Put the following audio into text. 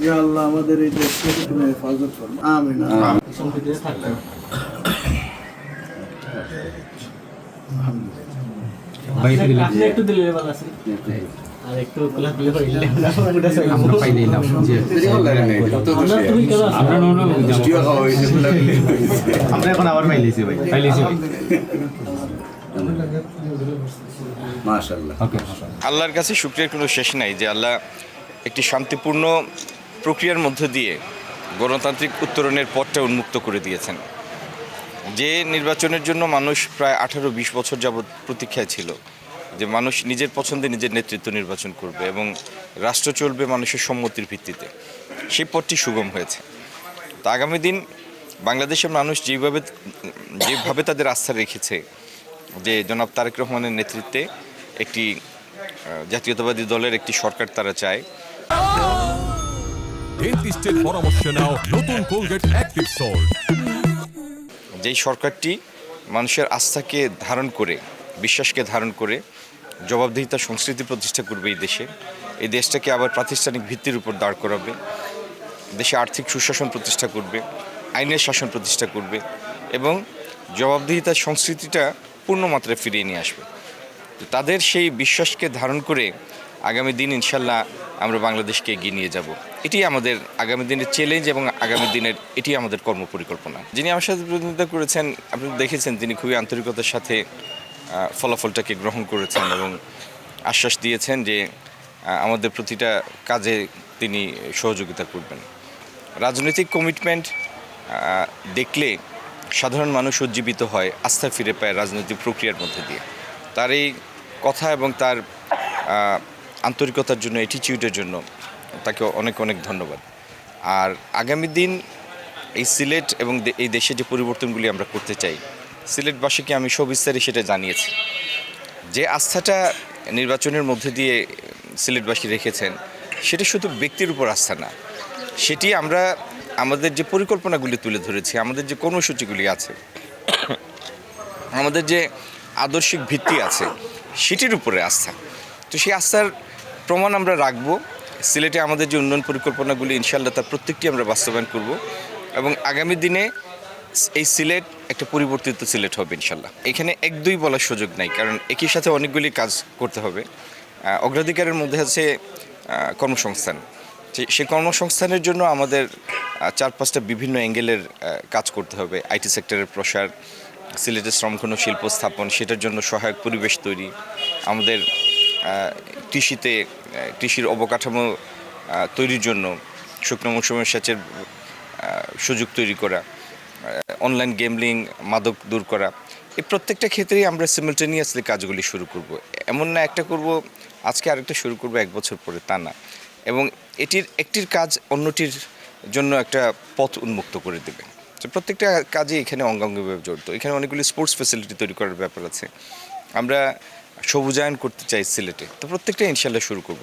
ইয়া আল্লাহ আমাদের এই দেশকে তুমি হেফাজত করো, আমিন। একটু দিলে ভালো আছে আর একটু কোলাকুলি হইলে আমরা পাই দিলাম যে তুমি কেন আমরা আমরা এখন আবার পাইলেছি ভাই মাশাআল্লাহ। ওকে আল্লাহর কাছে শুকরিয়ার কোনো শেষ নাই যে আল্লাহ একটি শান্তিপূর্ণ প্রক্রিয়ার মধ্য দিয়ে গণতান্ত্রিক উত্তরণের পথটা উন্মুক্ত করে দিয়েছেন। যে নির্বাচনের জন্য মানুষ প্রায় 18-20 বছর যাবৎ প্রতীক্ষায় ছিল, যে মানুষ নিজের পছন্দে নিজের নেতৃত্ব নির্বাচন করবে এবং রাষ্ট্র চলবে মানুষের সম্মতির ভিত্তিতে, সেই পথটি সুগম হয়েছে। তো আগামী দিন বাংলাদেশের মানুষ যেভাবে তাদের আস্থা রেখেছে যে জনাব তারেক রহমানের নেতৃত্বে একটি জাতীয়তাবাদী দলের একটি সরকার তারা চায়। ডেন্টিস্টের পরামর্শ নাও নতুন কোলগেট অ্যাক্টিভ সল্ট। যেই সরকারটি মানুষের আস্থাকে ধারণ করে, বিশ্বাসকে ধারণ করে জবাবদিহিতার সংস্কৃতি প্রতিষ্ঠা করবে এই দেশটাকে আবার প্রাতিষ্ঠানিক ভিত্তির উপর দাঁড় করাবে, দেশে আর্থিক সুশাসন প্রতিষ্ঠা করবে, আইনের শাসন প্রতিষ্ঠা করবে এবং জবাবদিহিতার সংস্কৃতিটা পূর্ণমাত্রায় ফিরিয়ে নিয়ে আসবে। তো তাদের সেই বিশ্বাসকে ধারণ করে আগামী দিন ইনশাল্লাহ আমরা বাংলাদেশকে এগিয়ে নিয়ে যাব। এটি আমাদের আগামী দিনের চ্যালেঞ্জ এবং আগামী দিনের এটি আমাদের কর্মপরিকল্পনা। যিনি আমার সাথে প্রতিনিধিত্ব করেছেন, আপনি দেখেছেন তিনি খুবই আন্তরিকতার সাথে ফলাফলটাকে গ্রহণ করেছেন এবং আশ্বাস দিয়েছেন যে আমাদের প্রতিটা কাজে তিনি সহযোগিতা করবেন। রাজনৈতিক কমিটমেন্ট দেখলে সাধারণ মানুষ উজ্জীবিত হয়, আস্থা ফিরে পায় রাজনৈতিক প্রক্রিয়ার মধ্যে দিয়ে। তার এই কথা এবং তার আন্তরিকতার জন্য, অ্যাটিটিউডের জন্য তাকে অনেক অনেক ধন্যবাদ। আর আগামী দিন এই সিলেট এবং এই দেশে যে পরিবর্তনগুলি আমরা করতে চাই, সিলেটবাসীকে আমি সবিস্তারে সেটা জানিয়েছি। যে আস্থাটা নির্বাচনের মধ্যে দিয়ে সিলেটবাসী রেখেছেন সেটা শুধু ব্যক্তির উপর আস্থা না, সেটি আমরা আমাদের যে পরিকল্পনাগুলি তুলে ধরেছি, আমাদের যে কর্মসূচিগুলি আছে, আমাদের যে আদর্শিক ভিত্তি আছে সেটির উপরে আস্থা। তো সেই আস্থার প্রমাণ আমরা রাখব। সিলেটে আমাদের যে উন্নয়ন পরিকল্পনাগুলি ইনশাআল্লাহ তার প্রত্যেকটি আমরা বাস্তবায়ন করব এবং আগামী দিনে এই সিলেট একটা পরিবর্তিত সিলেট হবে ইনশাআল্লাহ। এখানে 1-2 বলার সুযোগ নাই, কারণ একই সাথে অনেকগুলি কাজ করতে হবে। অগ্রাধিকারের মধ্যে আছে কর্মসংস্থান। সেই কর্মসংস্থানের জন্য আমাদের 4-5টা বিভিন্ন অ্যাঙ্গেলের কাজ করতে হবে। আইটি সেক্টরের প্রসার, সিলেটের শ্রমক্ষণ শিল্প স্থাপন, সেটার জন্য সহায়ক পরিবেশ তৈরি, আমাদের কৃষির অবকাঠামো তৈরির জন্য শুকনো মৌসুমের সেচের সুযোগ তৈরি করা, অনলাইন গেমলিং, মাদক দূর করা, এই প্রত্যেকটা ক্ষেত্রেই আমরা সিমিলটেনিয়াসলি কাজগুলি শুরু করব। এমন না একটা করব আজকে আরেকটা শুরু করব 1 বছর পরে, তা না। এবং একটির কাজ অন্যটির জন্য একটা পথ উন্মুক্ত করে দেবে। তো প্রত্যেকটা কাজে এখানে অঙ্গাঙ্গিভাবে জড়িত। এখানে অনেকগুলি স্পোর্টস ফ্যাসিলিটি তৈরি করার ব্যাপার আছে। আমরা সবুজায়ন করতে চাই সিলেটে, তো প্রত্যেকটা ইনশাল্লাহ শুরু করব।